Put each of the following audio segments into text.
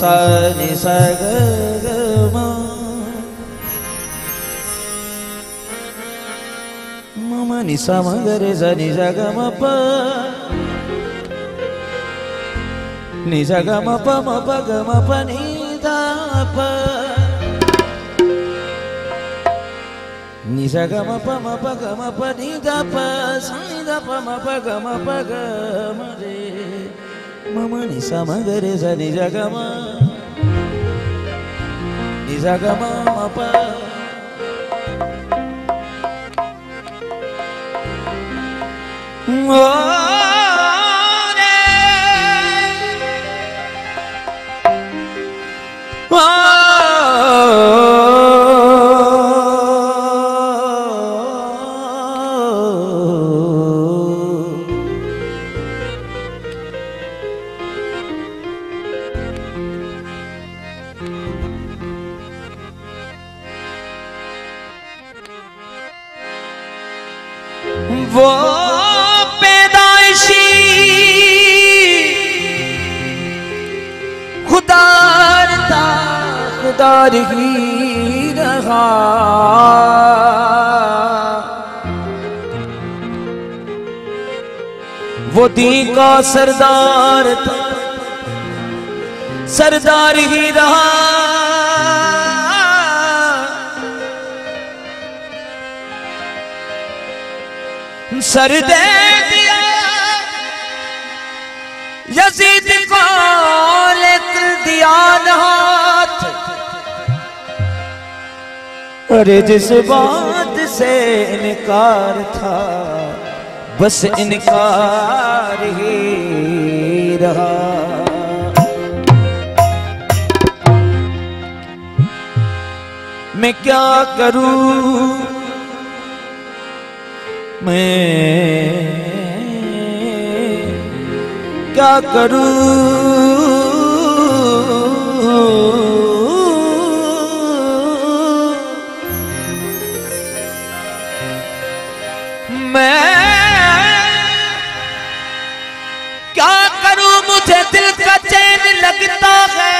सा नि सा ग ग म म नि सा म ग रे सा नि सा ग म प नि सा ग म प ग म प नि दा प नि सा ग म प ग म प नि दा प सा नि दा प म प ग म रे म नि सा म ग रे सा नि सा ग म नि सा ग म प ओ रे ओ वो पैदाइशी खुदारता खुदार ही रहा वो दीन का सरदार था सरदार ही रहा सर दे दिया यजीद को लिख दिया हाथ अरे जिस बात से इनकार था बस इनकार ही रहा मैं क्या करूं मैं क्या करूं मैं क्या करूं मुझे दिल का चैन लगता है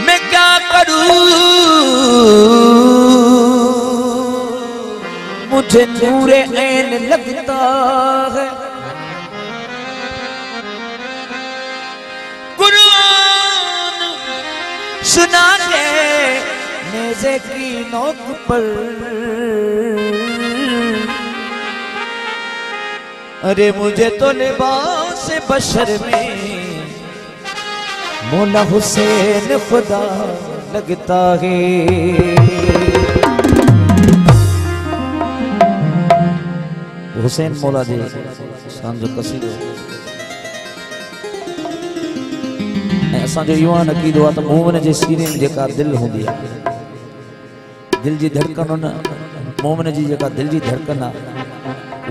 मैं क्या करूं मुझे नूरे ऐन लगता है कुरान सुना के नेज़े की नोक पर अरे मुझे तो लिबास बशर में मौला हुसैन खुदा लगता है हुसैन मौला दे शान जो कसीदो असां जो ईमान अकीदो आहे त मोमिन जे सीने में जेका दिल हूंदी आहे दिल जी धड़कन न मोमिन जी जेका दिल जी धड़कन आहे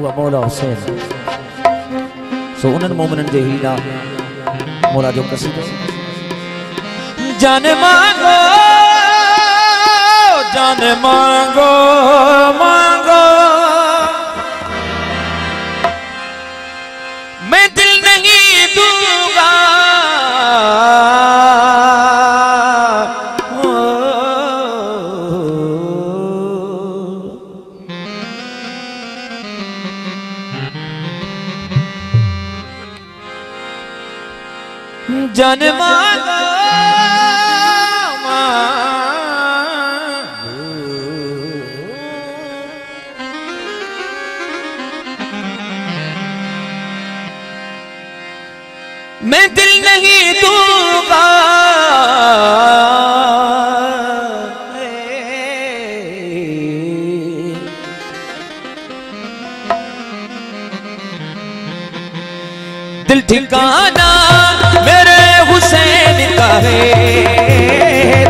उहा मौला हुसैन सो उन्हनि मोमिननि जे ही नाम मौला जो कसीदो जान मांगो मांगो मैं दिल नहीं दूंगा जान मांगो मैं दिल नहीं दूंगा दिल ठिकाना मेरे हुसैन का है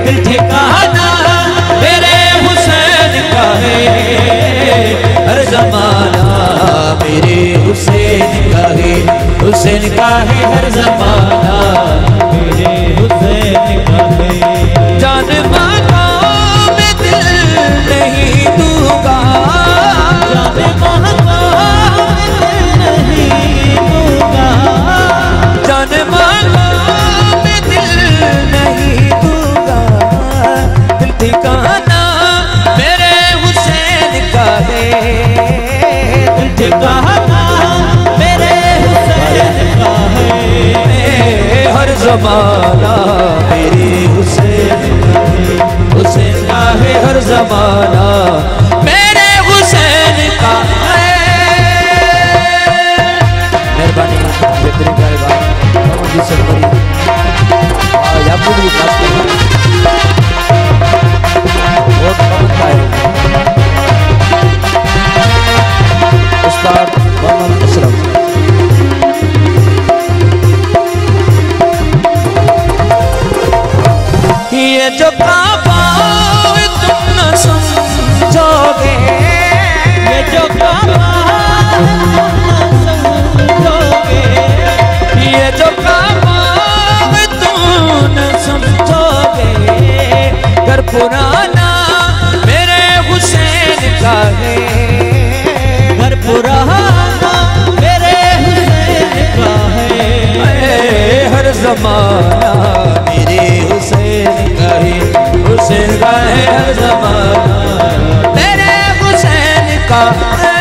दिल ठिकाना मेरे हुसैन का है हर जमाना मेरे हुसैन का है हुसैन का है हर जमाना मेरे हुसैन का है। जान मांगो मैं दिल नहीं दूंगा, जान मांगो मैं दिल नहीं दूंगा, जान मांगो मैं दिल नहीं दूंगा। दिल ठिकाना मेरे हुसैन का है, दिल ठिकाना मेरे हुसैन का है। हर जमाना मेरे हुसैन का है, हुसैन का है हर जमाना मेरे हुसैन का है। मेहरबानी बेहतरीन गायबा जी सरवरी और याकूब भी खास बहुत कमन का है उस्ताद मोहम्मद अशरफ। ये जो काबा तुम न समझोगे, ये जो काबा तुम न समझोगे, ये जो काबा तुम न समझोगे। घर पुराना मेरे हुसैन का है, घर पुराना मेरे हुसैन का है। हर जमाना मेरे हुसैन का है, हुसैन का है हर जमाना मेरे हुसैन का है।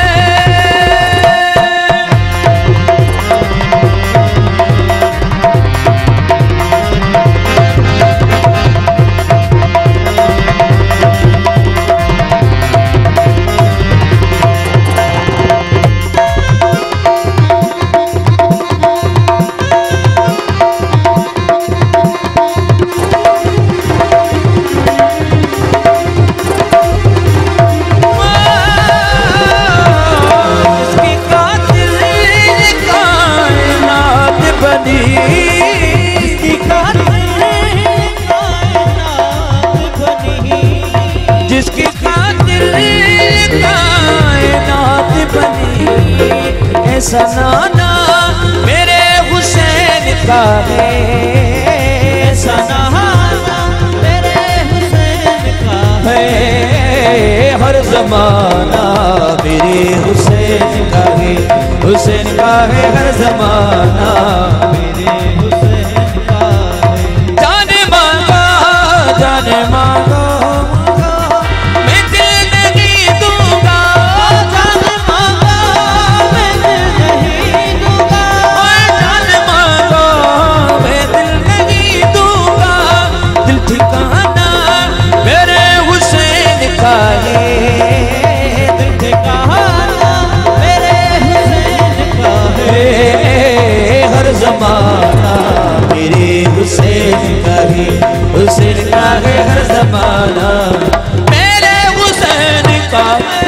जिसकी खातिर कायनात बनी, ऐसा नाना मेरे हुसैन का है, ऐसा नाना मेरे हुसैन का है। हर जमाना मेरे हुसैन का है, हुसैन का है हर जमाना मेरे हुसैन का है। जाने मांगा जाने मांगा जमाना मेरे हुसैन का है, हुसैन का है हर जमाना मेरे हुसैन का है।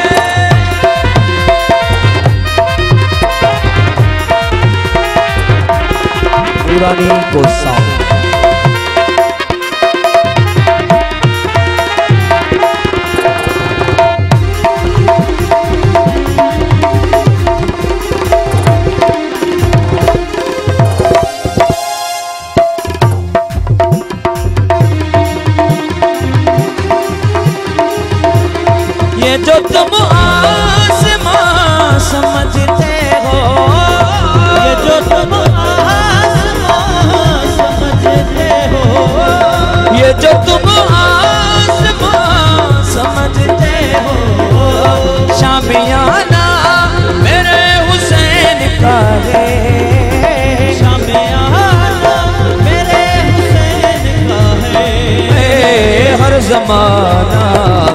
पुरानी को साउंड जो तुम आसमां समझते हो, ये जो तुम आसमां समझते हो, ये जो तुम आसमां समझते हो। शामियाना मेरे हुसैन का है, शामियाना मेरे हुसैन का है। हर जमाना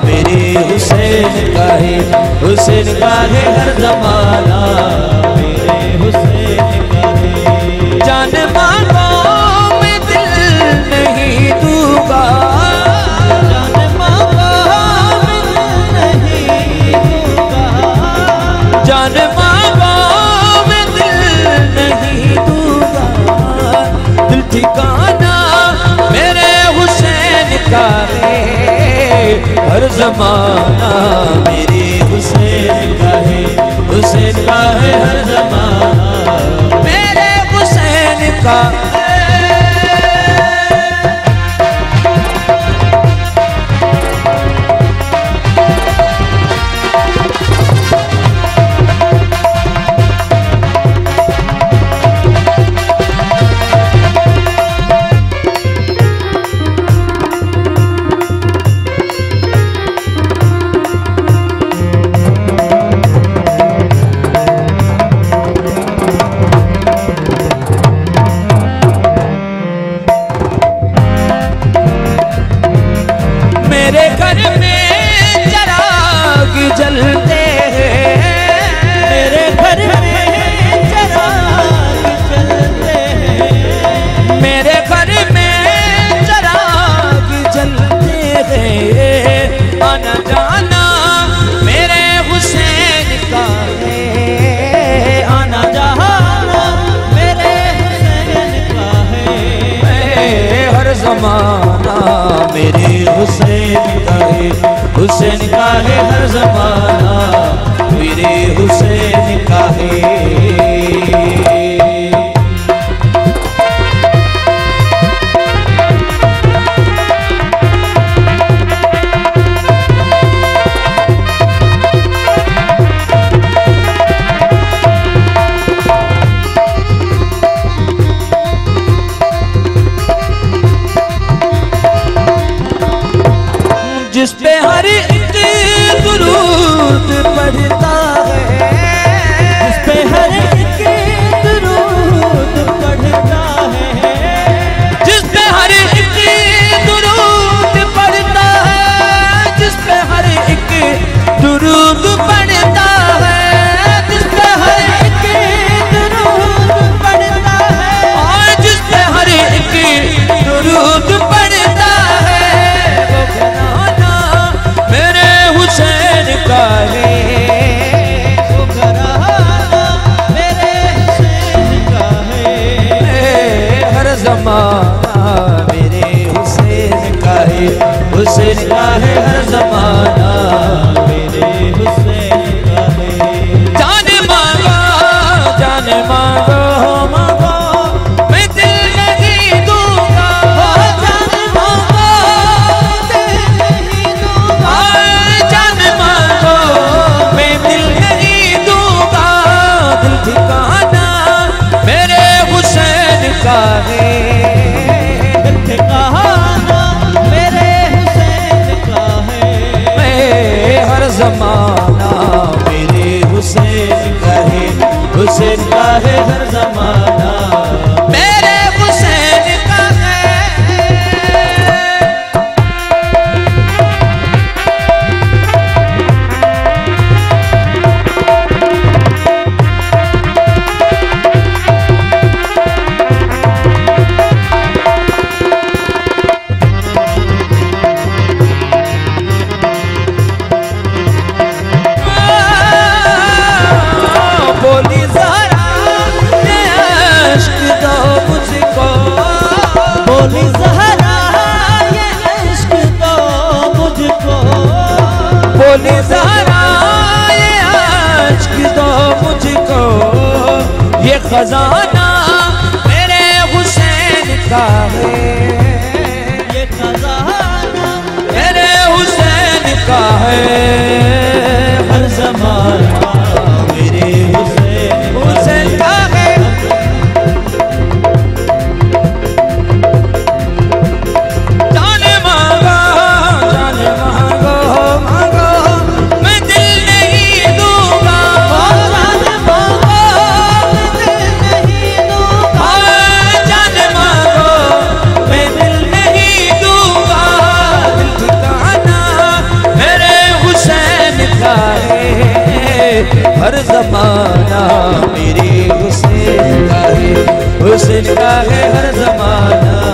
मेरे हुसैन का है, हुसैन का है हर जमाना मेरे हुसैन का है। जान मांगो मैं दिल नहीं दूंगा, जान मांगो मैं दिल नहीं दूंगा, जान मांगो मैं दिल नहीं दूंगा। दिल ठिकाना मेरे हुसैन का है, हर जमाना मेरे हुसैन का है, हुसैन का है हर जमाना मेरे का जलते हैं मेरे घर में चिराग जलते हैं मेरे घर में चिराग जलते हैं आना जाना मेरे हुसैन का है आना जाना मेरे हुसैन का है हर ज़माना मेरे हुसैन का है हुसैन का है हर ज़माना मेरे हुसैन का है जिस पे हर एक दुरूद पढ़ता है जिस पे हर एक दुरूद पढ़ता है जिस पे हर एक दुरूद पढ़ता है जिस पे हर एक दुरूद पढ़ता है जिस पे हर एक दुरूद पढ़ता है और जिस पे हर एक दुरूद पढ़ता है हुसैन का है वो घराना मेरे हुसैन का है हर ज़माना मेरे हुसैन का है हुसैन का है हर ज़माना मेरे हुसैन का है जान मांगो मांगो मैं दिल नहीं दूंगा जान मांगो दिल नहीं दूंगा मैं दिल नहीं दूंगा दिल ठिकाना मेरे हुसैन का है दिल ठिकाना मेरे हुसैन का है मैं हर ज़माना मेरे हुसैन का है हुसैन का है हर ज़माना मेरे हुसैन का है बोली ज़रा ये इश्क दो मुझको बोली ज़रा ये इश्क दो मुझको बोली ज़रा ये इश्क दो मुझको ये खजाना मेरे हुसैन का है ये खजाना मेरे हुसैन का है हर ज़माना मेरे हुसैन का है जाने मांगो मांगो मैं दिल नहीं दूंगा जाने मांगो मैं दिल नहीं दूंगा जाने मांगो मैं दिल नहीं दूंगा दिल ठिकाना मेरे हुसैन का है हर ज़माना मेरे हुसैन का है हुसैन का है हर ज़माना